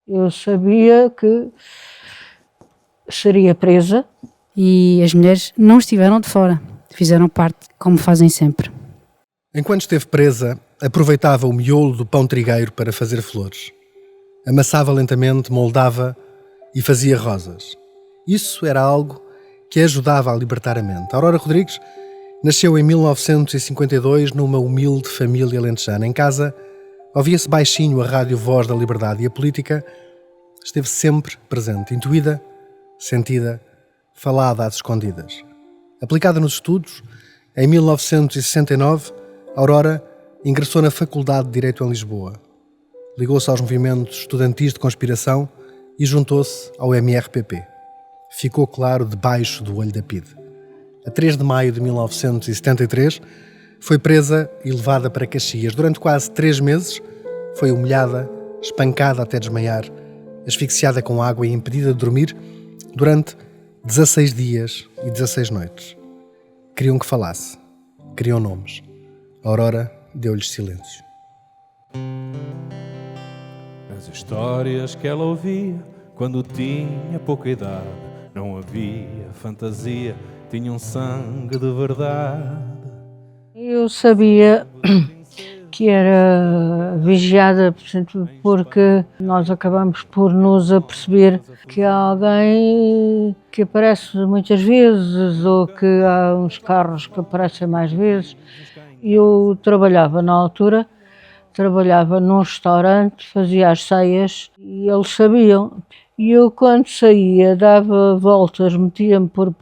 Eu sabia que seria presa. E as mulheres não estiveram de fora, fizeram parte, como fazem sempre. Enquanto esteve presa, aproveitava o miolo do pão trigueiro para fazer flores. Amassava lentamente, moldava e fazia rosas. Isso era algo que ajudava a libertar a mente. Aurora Rodrigues nasceu em 1952 numa humilde família alentejana. Em casa, ouvia-se baixinho a rádio Voz da Liberdade e a política esteve sempre presente, intuída, sentida, falada às escondidas. Aplicada nos estudos, em 1969, Aurora ingressou na Faculdade de Direito em Lisboa. Ligou-se aos movimentos estudantis de conspiração e juntou-se ao MRPP. Ficou claro debaixo do olho da PIDE. A 3 de maio de 1973, foi presa e levada para Caxias. Durante quase 3 meses, foi humilhada, espancada até desmaiar, asfixiada com água e impedida de dormir durante 16 dias e 16 noites. Queriam que falasse. Queriam nomes. A Aurora deu-lhes silêncio. As histórias que ela ouvia quando tinha pouca idade, não havia fantasia, tinham sangue de verdade. Eu sabia que era vigiada, portanto, porque nós acabamos por nos aperceber que há alguém que aparece muitas vezes ou que há uns carros que aparecem mais vezes. Eu trabalhava na altura, trabalhava num restaurante, fazia as ceias e eles sabiam. E eu, quando saía, dava voltas, metia-me por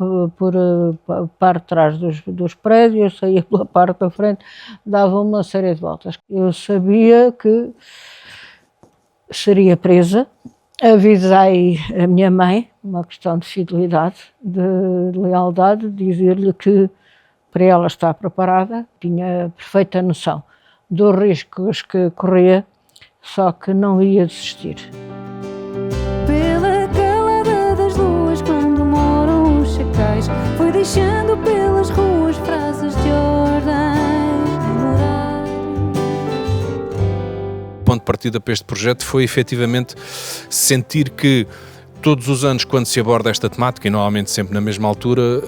parte de trás dos prédios, saía pela parte da frente, dava uma série de voltas. Eu sabia que seria presa, avisei a minha mãe, uma questão de fidelidade, de lealdade, dizer-lhe que para ela estar preparada, tinha perfeita noção dos riscos que corria, só que não ia desistir. Foi deixando pelas ruas frases de ordens morais. O ponto de partida para este projeto foi efetivamente sentir que todos os anos, quando se aborda esta temática, e normalmente sempre na mesma altura,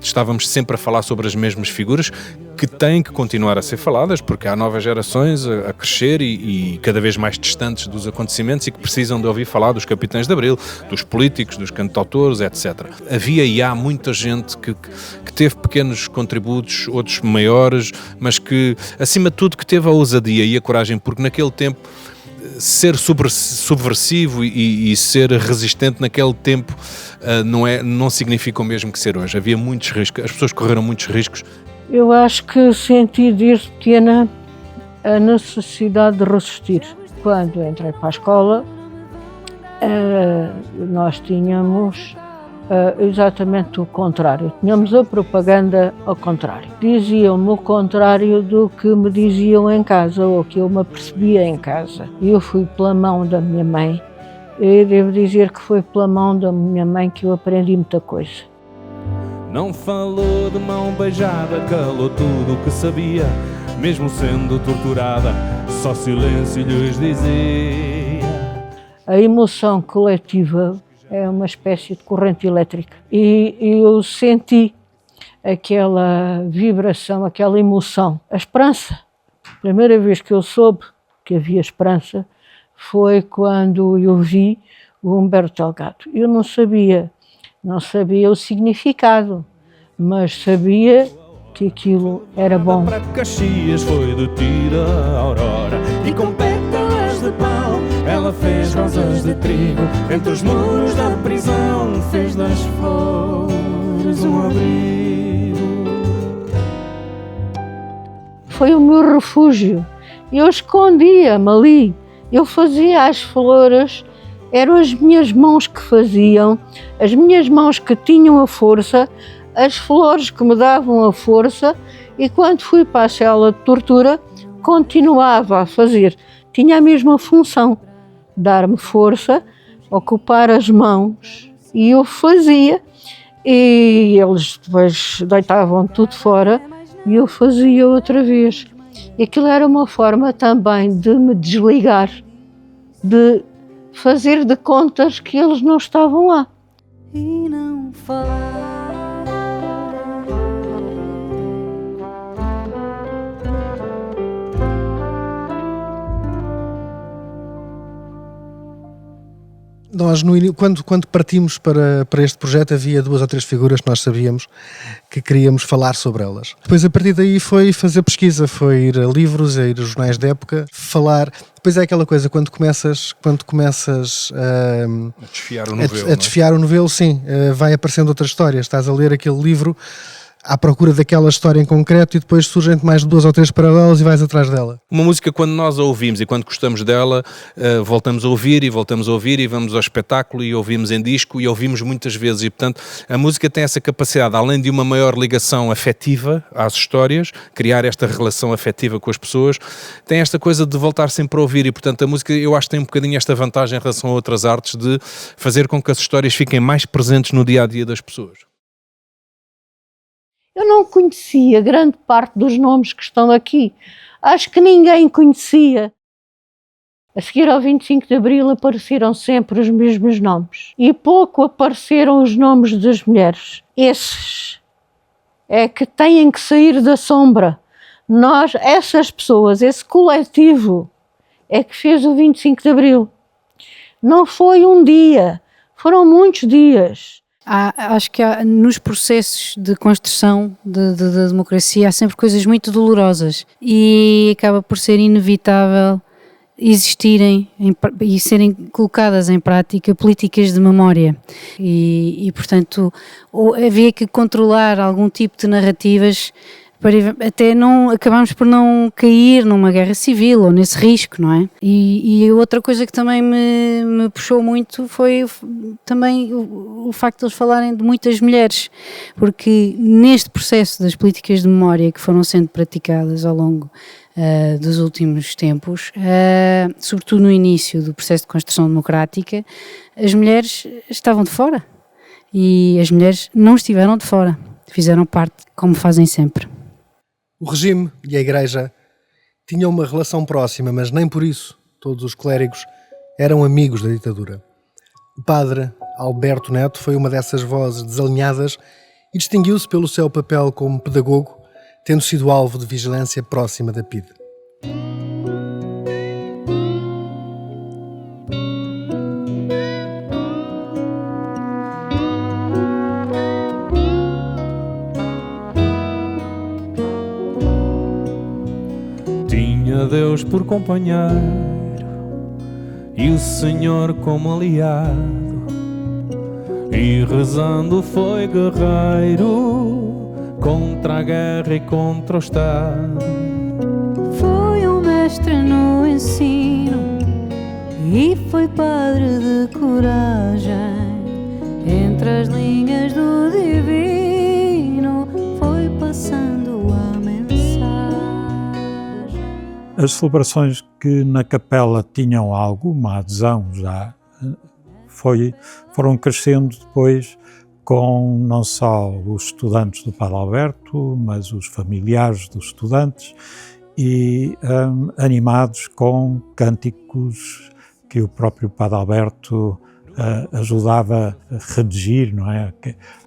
estávamos sempre a falar sobre as mesmas figuras que têm que continuar a ser faladas, porque há novas gerações a crescer e cada vez mais distantes dos acontecimentos e que precisam de ouvir falar dos capitães de Abril, dos políticos, dos cantautores, etc. Havia e há muita gente que teve pequenos contributos, outros maiores, mas que, acima de tudo, que teve a ousadia e a coragem, porque naquele tempo ser subversivo e ser resistente naquele tempo não significa o mesmo que ser hoje. Havia muitos riscos, as pessoas correram muitos riscos. Eu acho que senti desde pequena a necessidade de resistir. Quando entrei para a escola, nós tínhamos exatamente o contrário. Tínhamos a propaganda ao contrário. Diziam-me o contrário do que me diziam em casa ou que eu me apercebia em casa. Eu fui pela mão da minha mãe e devo dizer que foi pela mão da minha mãe que eu aprendi muita coisa. Não falou de mão beijada, calou tudo o que sabia, mesmo sendo torturada, só silêncio lhes dizia. A emoção coletiva é uma espécie de corrente elétrica. E eu senti aquela vibração, aquela emoção. A esperança. A primeira vez que eu soube que havia esperança foi quando eu vi o Humberto Delgado. Eu não sabia o significado, mas sabia que aquilo era bom. Para Caxias foi detida a Aurora e com pétalas de pau ela fez rosas de trigo, entre os muros da prisão fez das flores um abrigo. Foi o meu refúgio. Eu escondia-me ali, eu fazia as flores, eram as minhas mãos que faziam, as minhas mãos que tinham a força, as flores que me davam a força, e quando fui para a cela de tortura, continuava a fazer. Tinha a mesma função, dar-me força, ocupar as mãos, e eu fazia, e eles depois deitavam tudo fora, e eu fazia outra vez. E aquilo era uma forma também de me desligar, de fazer de contas que eles não estavam lá. E não falar. Nós, quando partimos para este projeto, havia 2 ou 3 figuras que nós sabíamos que queríamos falar sobre elas. Depois, a partir daí, foi fazer pesquisa, foi ir a livros, a ir a jornais de época, falar. Depois é aquela coisa, quando começas A desfiar o novelo. a desfiar o novelo, sim, vai aparecendo outras histórias. Estás a ler aquele livro à procura daquela história em concreto e depois surgem mais 2 ou 3 paralelas e vais atrás dela. Uma música, quando nós a ouvimos e quando gostamos dela, voltamos a ouvir e vamos ao espetáculo e ouvimos em disco e ouvimos muitas vezes. E, portanto, a música tem essa capacidade, além de uma maior ligação afetiva às histórias, criar esta relação afetiva com as pessoas, tem esta coisa de voltar sempre a ouvir. E, portanto, a música, eu acho que tem um bocadinho esta vantagem em relação a outras artes de fazer com que as histórias fiquem mais presentes no dia-a-dia das pessoas. Eu não conhecia grande parte dos nomes que estão aqui. Acho que ninguém conhecia. A seguir ao 25 de Abril apareceram sempre os mesmos nomes. E pouco apareceram os nomes das mulheres. Esses é que têm que sair da sombra. Nós, essas pessoas, esse coletivo, é que fez o 25 de Abril. Não foi um dia, foram muitos dias. Acho que nos processos de construção da democracia há sempre coisas muito dolorosas e acaba por ser inevitável existirem e serem colocadas em prática políticas de memória e portanto, havia que controlar algum tipo de narrativas para até não acabarmos por não cair numa guerra civil ou nesse risco, não é? E outra coisa que também me puxou muito foi também o facto de eles falarem de muitas mulheres, porque neste processo das políticas de memória que foram sendo praticadas ao longo dos últimos tempos, sobretudo no início do processo de construção democrática, as mulheres estavam de fora e as mulheres não estiveram de fora, fizeram parte como fazem sempre. O regime e a Igreja tinham uma relação próxima, mas nem por isso todos os clérigos eram amigos da ditadura. O padre Alberto Neto foi uma dessas vozes desalinhadas e distinguiu-se pelo seu papel como pedagogo, tendo sido alvo de vigilância próxima da PIDE. Tinha Deus por companheiro e o Senhor como aliado, e rezando foi guerreiro contra a guerra e contra o Estado. Foi um mestre no ensino e foi padre de coragem. Entre as linhas do divino foi passando a mensagem. As celebrações que na capela tinham alguma adesão já foram crescendo depois com não só os estudantes do Padre Alberto, mas os familiares dos estudantes e animados com cânticos que o próprio Padre Alberto ajudava a redigir, não é?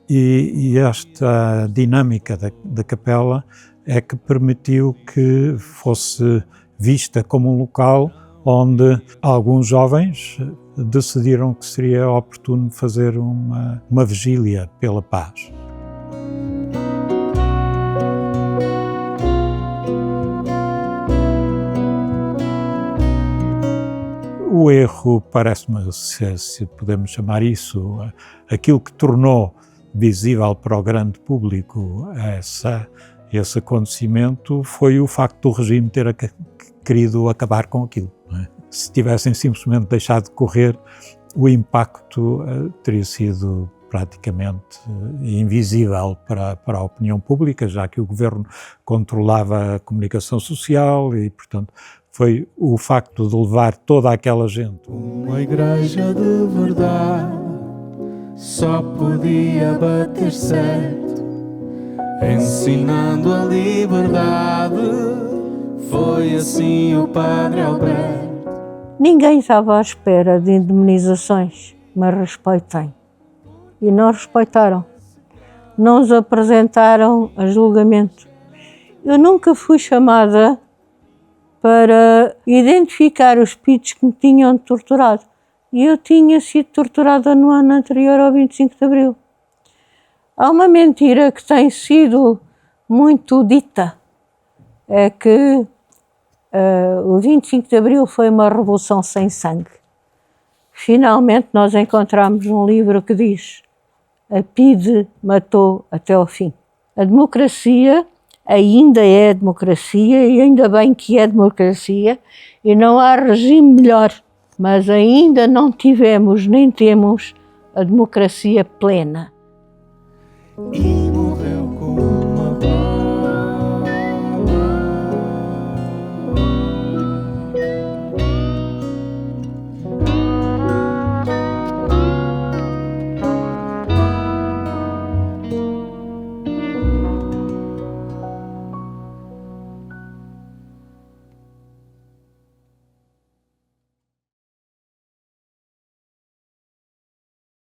E esta dinâmica da capela é que permitiu que fosse vista como um local onde alguns jovens decidiram que seria oportuno fazer uma vigília pela paz. O erro, parece-me, se podemos chamar isso, aquilo que tornou visível para o grande público esse acontecimento foi o facto do regime ter querido acabar com aquilo. Não é? Se tivessem simplesmente deixado de correr, o impacto teria sido praticamente invisível para a opinião pública, já que o governo controlava a comunicação social e, portanto, foi o facto de levar toda aquela gente. Uma igreja de verdade só podia bater certo, ensinando a liberdade. Foi assim o Padre Alberto. Ninguém estava à espera de indemnizações, mas respeitem. E não respeitaram. Não os apresentaram a julgamento. Eu nunca fui chamada para identificar os pitos que me tinham torturado. E eu tinha sido torturada no ano anterior ao 25 de Abril. Há uma mentira que tem sido muito dita, é que o 25 de Abril foi uma revolução sem sangue. Finalmente nós encontramos um livro que diz: a PIDE matou até ao fim. A democracia ainda é democracia, e ainda bem que é democracia, e não há regime melhor, mas ainda não tivemos nem temos a democracia plena.